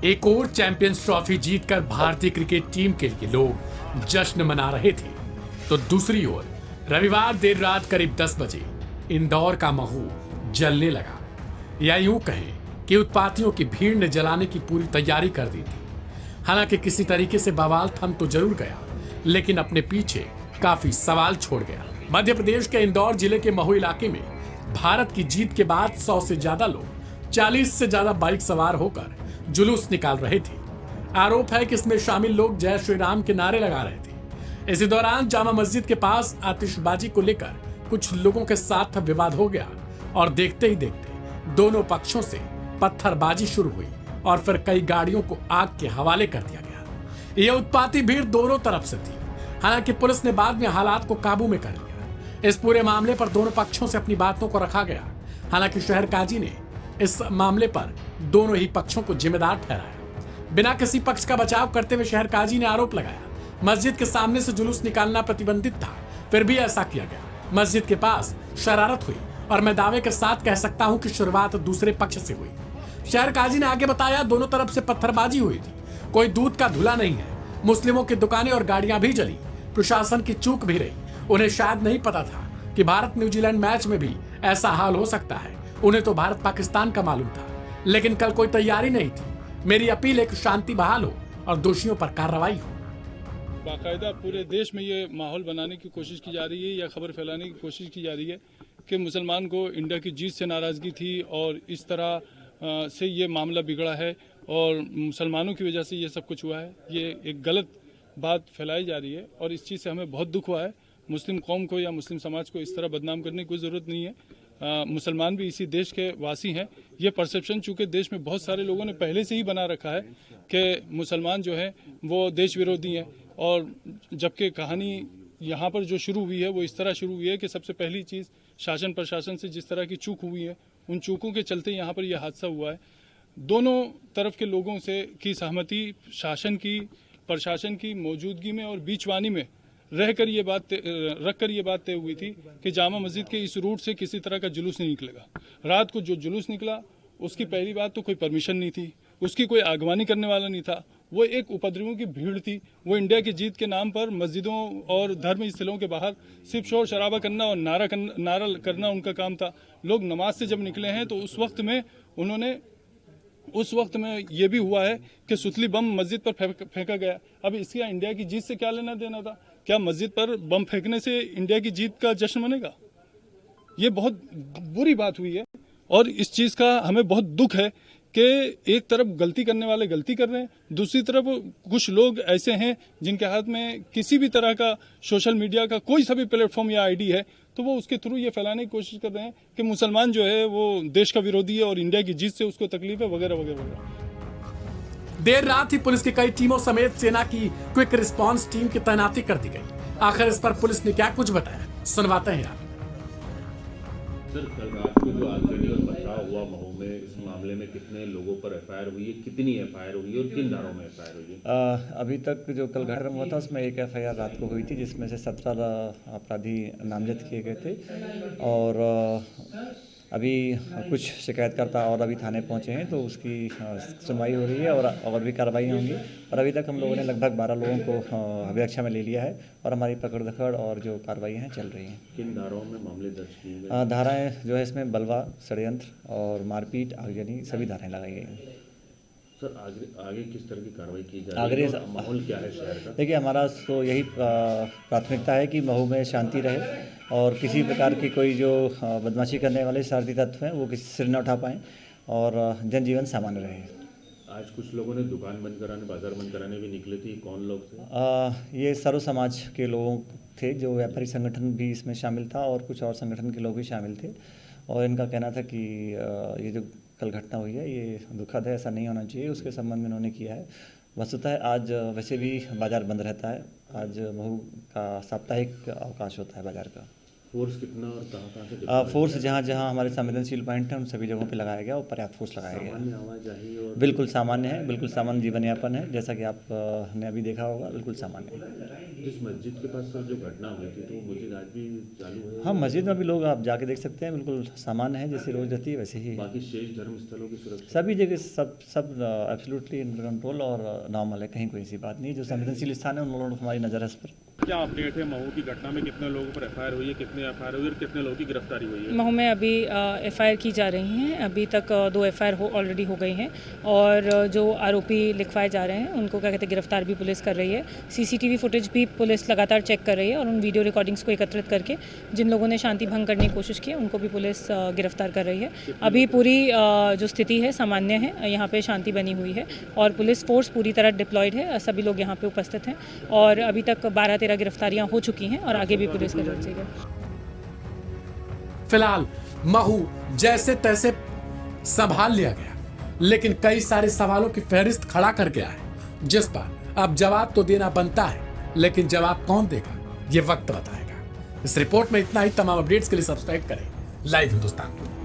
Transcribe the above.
एक और champions trophy जीतकर भारतीय क्रिकेट टीम के लिए लोग जश्न मना रहे थे, तो दूसरी ओर रविवार देर रात करीब 10 बजे इंदौर का महू जलने लगा। या यूं कहें कि उत्पातियों की भीड़ ने जलाने की पूरी तैयारी कर दी थी। हालांकि किसी तरीके से बवाल थम तो जरूर गया, लेकिन अपने पीछे काफी सवाल छोड़ गया। मध्य प्रदेश के इंदौर जिले के महू इलाके में भारत की जीत के बाद 100 से ज्यादा लोग 40 से ज्यादा बाइक सवार होकर जुलूस निकाल रहे थे। आरोप है कि इसमें शामिल लोग जय श्री राम के नारे लगा रहे थे। इसी दौरान जामा मस्जिद के पास आतिशबाजी को लेकर कुछ लोगों के साथ विवाद हो गया और देखते ही देखते दोनों पक्षों से पत्थरबाजी शुरू हुई और फिर कई गाड़ियों को आग के हवाले कर दिया गया। यह उत्पाती भीड़ दोनों तरफ से थी। हालांकि पुलिस ने बाद में हालात को काबू में कर लिया। इस पूरे मामले पर दोनों पक्षों से अपनी बातों को रखा गया। हालांकि शहर काजी ने इस मामले पर दोनों ही पक्षों को जिम्मेदार ठहराया। बिना किसी पक्ष का बचाव करते हुए शहर काजी ने आरोप लगाया मस्जिद के सामने से जुलूस निकालना प्रतिबंधित था, फिर भी ऐसा किया गया। मस्जिद के पास शरारत हुई और मैं दावे के साथ कह सकता हूं कि शुरुआत दूसरे पक्ष से हुई। शहर काजी ने आगे बताया, दोनों तरफ से पत्थरबाजी हुई थी, कोई दूध का धुला नहीं है। मुस्लिमों की दुकानें और गाड़ियां भी जली। प्रशासन की चूक भी रही। उन्हें शायद नहीं पता था कि भारत न्यूजीलैंड मैच में भी ऐसा हाल हो सकता है। उन्हें तो भारत पाकिस्तान का मालूम था, लेकिन कल कोई तैयारी नहीं थी। मेरी अपील है कि शांति बहाल हो और दोषियों पर कार्रवाई हो। बाकायदा पूरे देश में ये माहौल बनाने की कोशिश की जा रही है या खबर फैलाने की कोशिश की जा रही है कि मुसलमान को इंडिया की जीत से नाराजगी थी और इस तरह से ये मामला बिगड़ा है और मुसलमानों की वजह से ये सब कुछ हुआ है। ये एक गलत बात फैलाई जा रही है और इस चीज़ से हमें बहुत दुख हुआ है। मुस्लिम कौम को या मुस्लिम समाज को इस तरह बदनाम करने की कोई ज़रूरत नहीं है। मुसलमान भी इसी देश के वासी हैं। ये परसेप्शन चूँकि देश में बहुत सारे लोगों ने पहले से ही बना रखा है कि मुसलमान जो है वो देश विरोधी हैं, और जबकि कहानी यहाँ पर जो शुरू हुई है वो इस तरह शुरू हुई है कि सबसे पहली चीज़ शासन प्रशासन से जिस तरह की चूक हुई है, उन चूकों के चलते यहाँ पर यह हादसा हुआ है। दोनों तरफ के लोगों से की सहमति, शासन की, प्रशासन की मौजूदगी में और बीचवानी में रखकर ये बात तय हुई थी कि जामा मस्जिद के इस रूट से किसी तरह का जुलूस नहीं निकलेगा। रात को जो जुलूस निकला उसकी पहली बात तो कोई परमिशन नहीं थी, उसकी कोई आगवानी करने वाला नहीं था। वो एक उपद्रवियों की भीड़ थी। वो इंडिया की जीत के नाम पर मस्जिदों और धर्म स्थलों के बाहर सिर्फ शोर शराबा करना और नारा करना उनका काम था। लोग नमाज से जब निकले हैं तो उस वक्त में ये भी हुआ है कि सुतली बम मस्जिद पर फेंका गया। अब इसका इंडिया की जीत से क्या लेना देना था? क्या मस्जिद पर बम फेंकने से इंडिया की जीत का जश्न मनेगा? ये बहुत बुरी बात हुई है और इस चीज़ का हमें बहुत दुख है कि एक तरफ गलती करने वाले गलती कर रहे हैं, दूसरी तरफ कुछ लोग ऐसे हैं जिनके हाथ में किसी भी तरह का सोशल मीडिया का कोई सा भी प्लेटफॉर्म या आईडी है तो वो उसके थ्रू ये फैलाने की कोशिश कर रहे हैं कि मुसलमान जो है वो देश का विरोधी है और इंडिया की जीत से उसको तकलीफ है वगैरह वगैरह वगैरह। देर रात ही पुलिस की कई टीमों समेत सेना की क्विक रिस्पांस टीम की तैनाती कर दी गई। आखिर इस पर पुलिस ने क्या कुछ बताया, सुनवाते हैं आप। सर, कल रात को जो आगजनी और पथराव हुआ महू में, इस मामले में कितने लोगों पर एफआईआर हुई है, कितनी एफआईआर हुई है और किन धाराओं में एफआईआर हुई है? अभी तक जो कल घटना हुआ था उसमें एक एफआईआर रात को हुई थी, जिसमें से 17 अपराधी नामजद किए गए थे और अभी कुछ शिकायतकर्ता और अभी थाने पहुंचे हैं तो उसकी सुनवाई हो रही है और भी कार्रवाई होंगी। और अभी तक हम लोगों ने लगभग 12 लोगों को अभिरक्षा में ले लिया है और हमारी पकड़ दखड़ और जो कार्रवाई हैं चल रही हैं। किन धाराओं में मामले दर्ज किए गए? धाराएँ जो है इसमें बलवा, षड्यंत्र और मारपीट, आगजनी सभी धाराएँ लगाई गई हैं। सर, आगे किस तरह की कार्रवाई की जा रही है? माहौल क्या है शहर का? देखिए, हमारा तो यही प्राथमिकता है कि महू में शांति रहे और किसी प्रकार की कोई जो बदमाशी करने वाले शरारती तत्व हैं वो किसी सिर न उठा पाएँ और जनजीवन सामान्य रहे। आज कुछ लोगों ने दुकान बंद कराने, बाजार बंद कराने भी निकले थे, कौन लोग थे? ये सर्व समाज के लोग थे, जो व्यापारी संगठन भी इसमें शामिल था और कुछ और संगठन के लोग भी शामिल थे और इनका कहना था कि ये जो कल घटना हुई है ये दुखद है, ऐसा नहीं होना चाहिए, उसके संबंध में उन्होंने किया है। वस्तुतः आज वैसे भी बाज़ार बंद रहता है, आज महू का साप्ताहिक अवकाश होता है बाज़ार का। फोर्स कितना और कहाँ से? फोर्स जहाँ जहाँ हमारे संवेदनशील पॉइंट हैं उन सभी जगहों पे लगाया गया और पर्याप्त फोर्स लगाया गया। सामान्य आवाजाही और बिल्कुल सामान्य है, बिल्कुल सामान्य जीवन यापन है, जैसा कि आप ने अभी देखा होगा, बिल्कुल सामान्य है। जिस मस्जिद के पास सर जो घटना हुई थी तो वो मस्जिद आज भी चालू है? हाँ, मस्जिद में भी लोग आप जाके देख सकते हैं, बिल्कुल सामान्य है, जैसी रोज रहती है वैसे ही है। बाकी शेष धर्म स्थलों की सुरक्षा सभी जगह सब एब्सोल्युटली अंडर कंट्रोल और नॉर्मल है, कहीं कोई ऐसी बात नहीं। जो संवेदनशील स्थान है उन लोगों को हमारी नज़र है इस पर। क्या अपडेट है महू की घटना में? कितने लोगों पर एफआईआर हुई है, कितने एफआईआर हुई और कितने लोगों की गिरफ्तारी हुई है? महू में अभी एफआईआर की जा रही हैं। अभी तक 2 एफआईआर ऑलरेडी हो गई हैं और जो आरोपी लिखवाए जा रहे हैं उनको क्या कहते हैं गिरफ्तार भी पुलिस कर रही है। सीसीटीवी फुटेज भी पुलिस लगातार चेक कर रही है और उन वीडियो रिकॉर्डिंग्स को एकत्रित करके जिन लोगों ने शांति भंग करने की कोशिश की उनको भी पुलिस गिरफ्तार कर रही है। अभी पूरी जो स्थिति है सामान्य है, यहाँ पे शांति बनी हुई है और पुलिस फोर्स पूरी तरह डिप्लॉयड है। सभी लोग यहाँ पे उपस्थित हैं और अभी तक 12-13 गिरफ्तारियां हो चुकी हैं और आगे भी पुलिस कर रही है। फिलहाल महू जैसे तैसे संभाल लिया गया, लेकिन कई सारे सवालों की फहरिस्त खड़ा कर गया है जिस पर अब जवाब तो देना बनता है, लेकिन जवाब कौन देगा ये वक्त बताएगा। इस रिपोर्ट में इतना ही। तमाम अपडेट्स के लिए सब्सक्राइब करें लाइव हिंदुस्तान को।